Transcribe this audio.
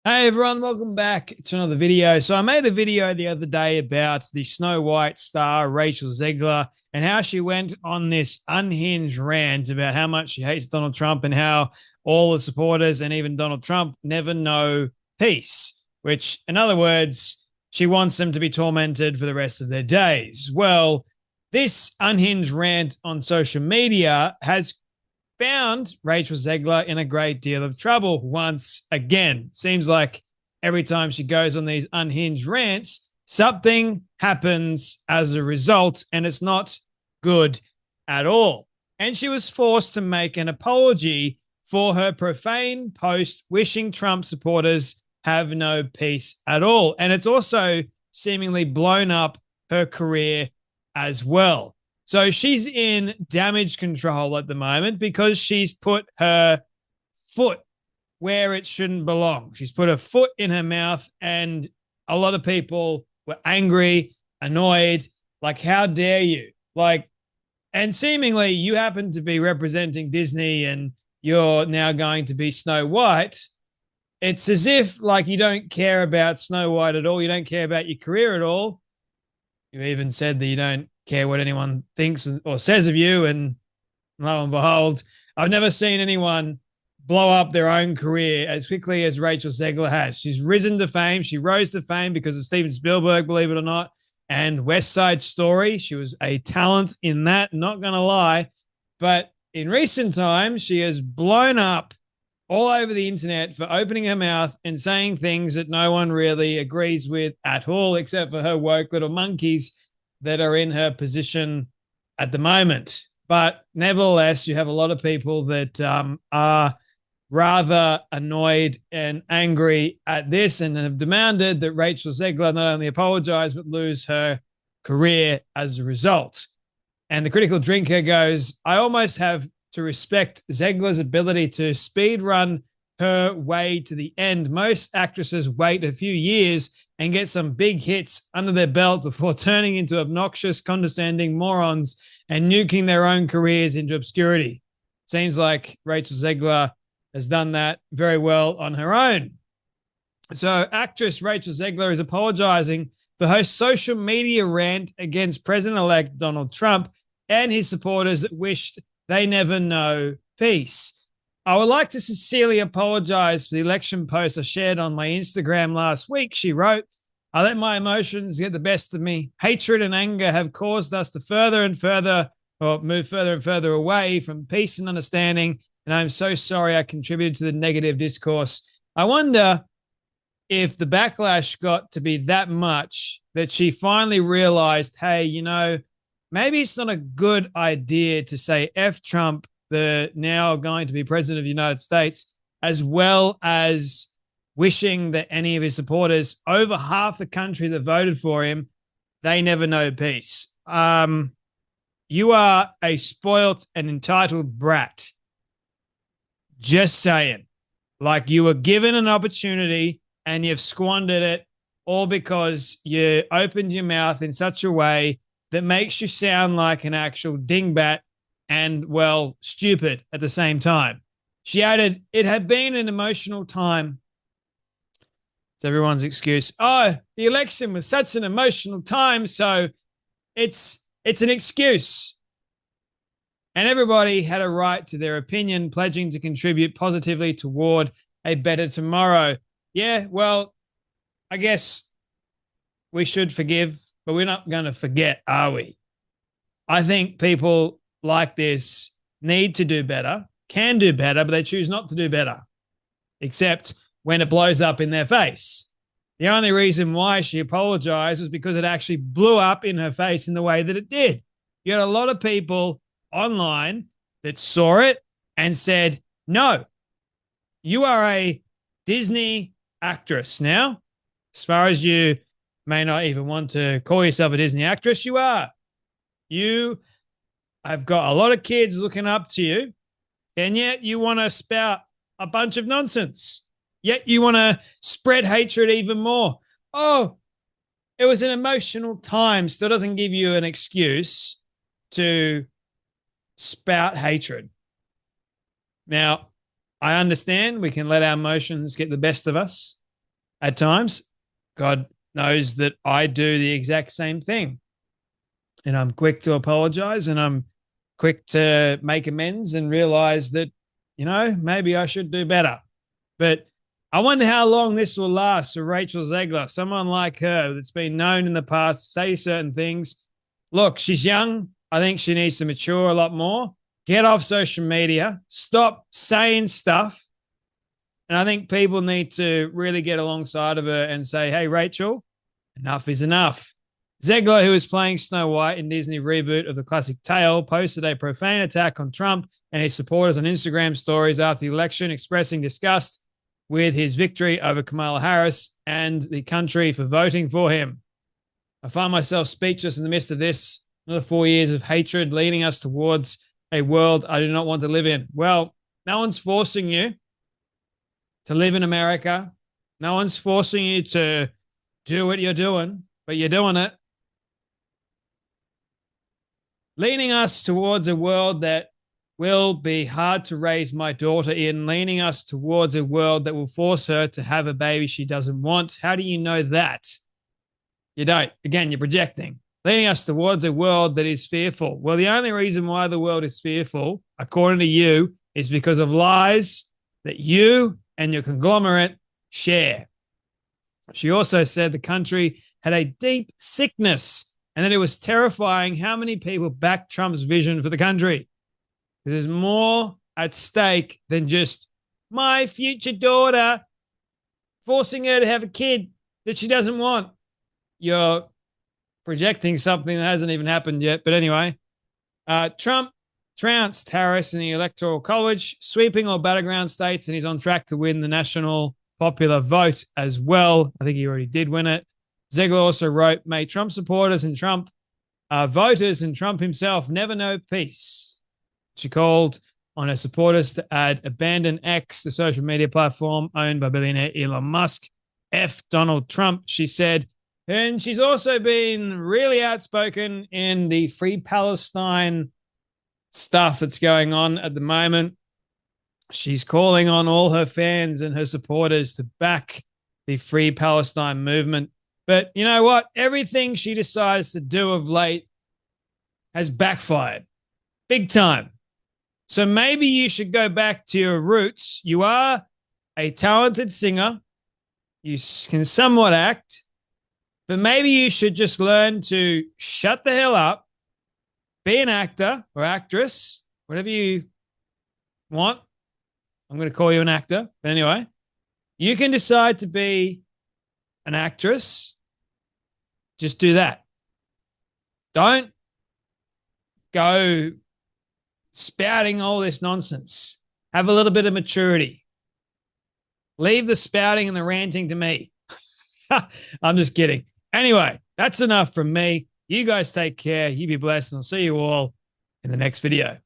Hey everyone, welcome back to another video. So I made a video the other day about the Snow White star Rachel Zegler and how she went on this unhinged rant about how much she hates Donald Trump and how all the supporters and even Donald Trump never know peace, which in other words, she wants them to be tormented for the rest of their days. Well, this unhinged rant on social media has found Rachel Zegler in a great deal of trouble once again. Seems like every time she goes on these unhinged rants, something happens as a result, and it's not good at all. And she was forced to make an apology for her profane post wishing Trump supporters have no peace at all. And it's also seemingly blown up her career as well. So she's in damage control at the moment because she's put her foot where it shouldn't belong. She's put her foot in her mouth, and a lot of people were angry, annoyed, like, how dare you? Like, and seemingly you happen to be representing Disney and you're now going to be Snow White. It's as if, like, you don't care about Snow White at all. You don't care about your career at all. You even said that you don't care what anyone thinks or says of you. And lo and behold, I've never seen anyone blow up their own career as quickly as Rachel Zegler has. She's risen to fame. She rose to fame because of Steven Spielberg, believe it or not, and West Side Story. She was a talent in that, not going to lie. But in recent times, she has blown up all over the internet for opening her mouth and saying things that no one really agrees with at all, except for her woke little monkeys that are in her position at the moment. But nevertheless, you have a lot of people that are rather annoyed and angry at this and have demanded that Rachel Zegler not only apologize, but lose her career as a result. And the critical drinker goes, I almost have to respect Zegler's ability to speed run her way to the end. Most actresses wait a few years and get some big hits under their belt before turning into obnoxious, condescending morons and nuking their own careers into obscurity. Seems like Rachel Zegler has done that very well on her own. So actress Rachel Zegler is apologizing for her social media rant against President-elect Donald Trump and his supporters that wished they never know peace. I would like to sincerely apologize for the election post I shared on my Instagram last week. She wrote, I let my emotions get the best of me. Hatred and anger have caused us to move further and further away from peace and understanding. And I'm so sorry I contributed to the negative discourse. I wonder if the backlash got to be that much that she finally realized, hey, maybe it's not a good idea to say F Trump, the now going to be president of the United States, as well as wishing that any of his supporters, over half the country that voted for him, they never know peace. You are a spoilt and entitled brat. Just saying. Like, you were given an opportunity and you've squandered it, all because you opened your mouth in such a way that makes you sound like an actual dingbat and, well, stupid at the same time. She added, it had been an emotional time. It's everyone's excuse. Oh, the election was such an emotional time, so it's an excuse. And everybody had a right to their opinion, pledging to contribute positively toward a better tomorrow. Yeah, well, I guess we should forgive, but we're not going to forget, are we? I think people like this need to do better, can do better, but they choose not to do better, except when it blows up in their face. The only reason why she apologized was because it actually blew up in her face in the way that it did. You had a lot of people online that saw it and said, no, you are a Disney actress now. As far as you may not even want to call yourself a Disney actress, you are. You have got a lot of kids looking up to you, and yet you want to spout a bunch of nonsense. Yet you want to spread hatred even more. Oh, it was an emotional time. Still doesn't give you an excuse to spout hatred. Now, I understand we can let our emotions get the best of us. at times. God knows that I do the exact same thing. And I'm quick to apologize and I'm quick to make amends and realize that, maybe I should do better. But I wonder how long this will last for Rachel Zegler, someone like her that's been known in the past to say certain things. Look, she's young. I think she needs to mature a lot more. Get off social media. Stop saying stuff. And I think people need to really get alongside of her and say, hey, Rachel, enough is enough. Zegler, who is playing Snow White in Disney reboot of the classic tale, posted a profane attack on Trump and his supporters on Instagram stories after the election, expressing disgust with his victory over Kamala Harris and the country for voting for him. I find myself speechless in the midst of this. Another 4 years of hatred leading us towards a world I do not want to live in. Well, no one's forcing you to live in America. No one's forcing you to do what you're doing, but you're doing it. Leading us towards a world that will be hard to raise my daughter in, leading us towards a world that will force her to have a baby she doesn't want. How do you know that? You don't. Again, you're projecting. Leading us towards a world that is fearful. Well, the only reason why the world is fearful, according to you, is because of lies that you and your conglomerate share. She also said the country had a deep sickness and that it was terrifying how many people backed Trump's vision for the country. There's more at stake than just my future daughter, forcing her to have a kid that she doesn't want. You're projecting something that hasn't even happened yet. But anyway, Trump trounced Harris in the Electoral College, sweeping all battleground states, and he's on track to win the national popular vote as well. I think he already did win it. Zegler also wrote, may Trump supporters and Trump voters and Trump himself never know peace. She called on her supporters to add abandon X, the social media platform owned by billionaire Elon Musk. F Donald Trump, she said. And she's also been really outspoken in the Free Palestine stuff that's going on at the moment. She's calling on all her fans and her supporters to back the Free Palestine movement. But you know what? Everything she decides to do of late has backfired big time. So maybe you should go back to your roots. You are a talented singer. You can somewhat act. But maybe you should just learn to shut the hell up, be an actor or actress, whatever you want. I'm going to call you an actor. But anyway, you can decide to be an actress. Just do that. Don't go spouting all this nonsense. Have a little bit of maturity. Leave the spouting and the ranting to me. I'm just kidding. Anyway, that's enough from me. You guys take care. You be blessed, and I'll see you all in the next video.